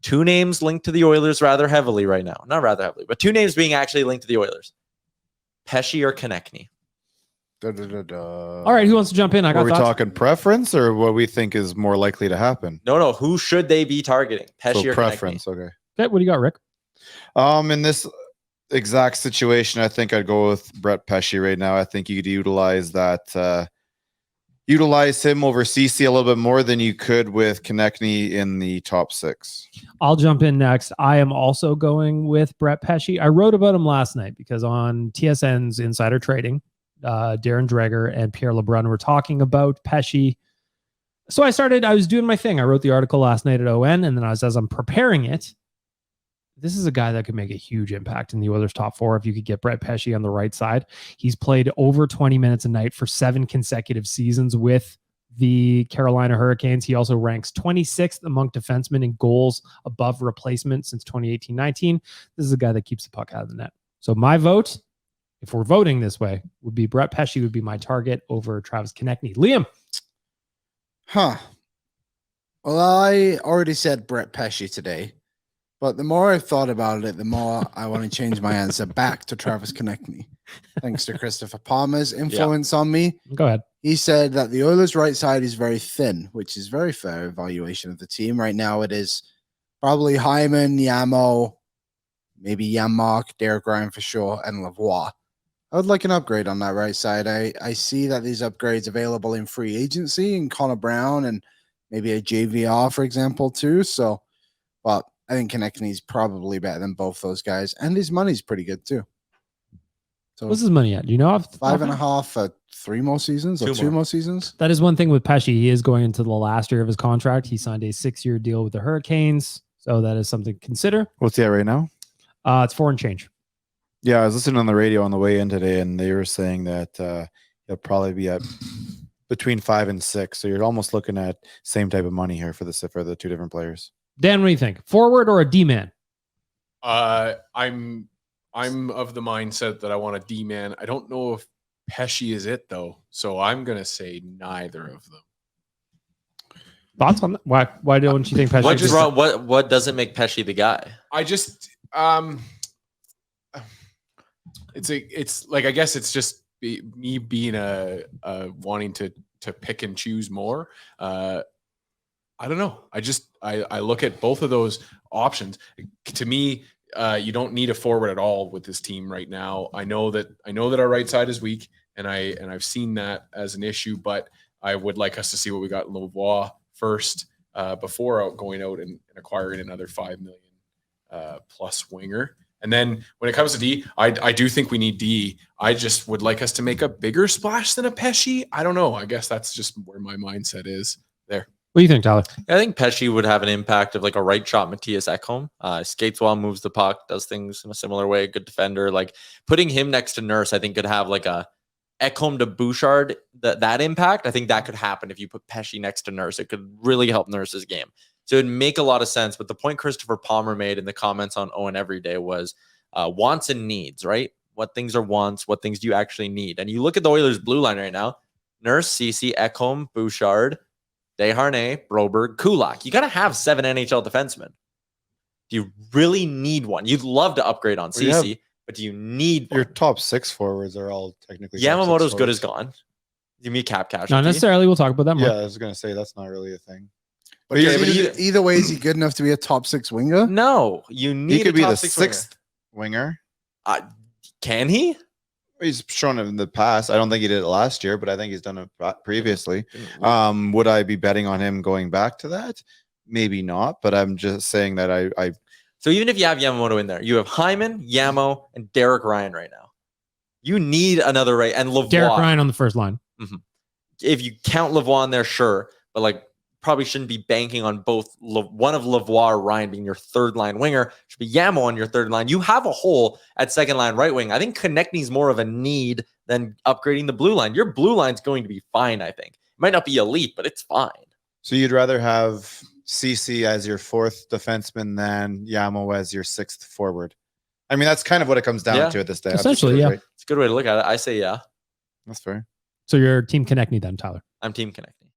two names linked to the Oilers rather heavily right now. Not rather heavily, but two names being actually linked to the Oilers. Pesce or Konechny. All right, who wants to jump in? Are we talking preference or what we think is more likely to happen? No. Who should they be targeting? Pesce or preference. Konechny? Okay. What do you got, Rick? In this exact situation, I think I'd go with Brett Pesce right now. I think you could utilize that. Utilize him over CC a little bit more than you could with Konechny in the top 6. I'll jump in next. I am also going with Brett Pesce. I wrote about him last night because on TSN's Insider Trading, Darren Dreger and Pierre LeBrun were talking about Pesce. So I was doing my thing. I wrote the article last night at ON, and then as I'm preparing it, this is a guy that could make a huge impact in the Oilers' top 4 if you could get Brett Pesce on the right side. He's played over 20 minutes a night for 7 consecutive seasons with the Carolina Hurricanes. He also ranks 26th among defensemen in goals above replacement since 2018-19. This is a guy that keeps the puck out of the net. So my vote, if we're voting this way, would be Brett Pesce would be my target over Travis Konechny. Liam. Well, I already said Brett Pesce today. But the more I've thought about it, the more I want to change my answer back to Travis Konechny. Thanks to Christopher Palmer's influence on me. Go ahead. He said that the Oilers' right side is very thin, which is very fair evaluation of the team. Right now it is probably Hyman, Yamo, maybe Janmark, Derek Ryan for sure, and Lavoie. I would like an upgrade on that right side. I see that these upgrades available in free agency and Connor Brown and maybe a JVR, for example, too. So, but I think Konechny's probably better than both those guys, and his money's pretty good too. So what's his money at? Do you know? 5.5 for 3 more seasons or 2 more seasons. That is one thing with Pesce. He is going into the last year of his contract. He signed a 6-year deal with the Hurricanes, so that is something to consider. What's he at right now? It's 4 and change. Yeah, I was listening on the radio on the way in today, and they were saying that he'll probably be at between 5 and 6. So you're almost looking at same type of money here for the 2 different players. Dan, what do you think? Forward or a D-man? I'm of the mindset that I want a D-man. I don't know if Pesce is it though, so I'm gonna say neither of them. Thoughts on that? Why don't you think Pesce? What doesn't make Pesce the guy? I just it's like I guess it's just me being a wanting to pick and choose more. I don't know. I look at both of those options. To me, you don't need a forward at all with this team right now. I know that our right side is weak, and I've seen that as an issue. But I would like us to see what we got in Lavoie first before going out and acquiring another $5 million plus winger. And then when it comes to D, I do think we need D. I just would like us to make a bigger splash than a Pesce. I don't know. I guess that's just where my mindset is there. What do you think, Tyler? I think Pesce would have an impact of like a right shot Matthias Ekholm. Skates well, moves the puck, does things in a similar way. Good defender. Like putting him next to Nurse, I think could have like a Ekholm to Bouchard that impact. I think that could happen if you put Pesce next to Nurse. It could really help Nurse's game. So it'd make a lot of sense. But the point Christopher Palmer made in the comments on Owen Everyday was wants and needs, right? What things are wants? What things do you actually need? And you look at the Oilers' blue line right now: Nurse, Ceci, Ekholm, Bouchard, Desharnais, Broberg, Kulak. You got to have 7 NHL defensemen. Do you really need one? You'd love to upgrade on Ceci, but do you need one? Your top 6 forwards are all technically Yamamoto's good as gone. Give me cap cash. Not necessarily. We'll talk about that more. Yeah, I was going to say that's not really a thing. But either way, is he good enough to be a top 6 winger? No, you need. He could be the 6th winger. Can he? He's shown it in the past. I don't think he did it last year, but I think he's done it previously. Would I be betting on him going back to that? Maybe not, but I'm just saying that I So even if you have Yamamoto in there, you have Hyman, Yamo, and Derek Ryan right now. You need another right and Lavoie. Derek Ryan on the first line. Mm-hmm. If you count Lavoie in there, sure, but like probably shouldn't be banking on both one of Lavoie or Ryan being your third line winger. Should be Yamo on your third line. You have a hole at second line right wing. I think Konechny's more of a need than upgrading the blue line. Your blue line's going to be fine, I think. It might not be elite, but it's fine. So you'd rather have CC as your 4th defenseman than Yamo as your 6th forward. I mean, that's kind of what it comes down to at this day. Essentially, yeah. Right? It's a good way to look at it. I say yeah. That's fair. So you're Team Konechny then, Tyler? I'm Team Konechny.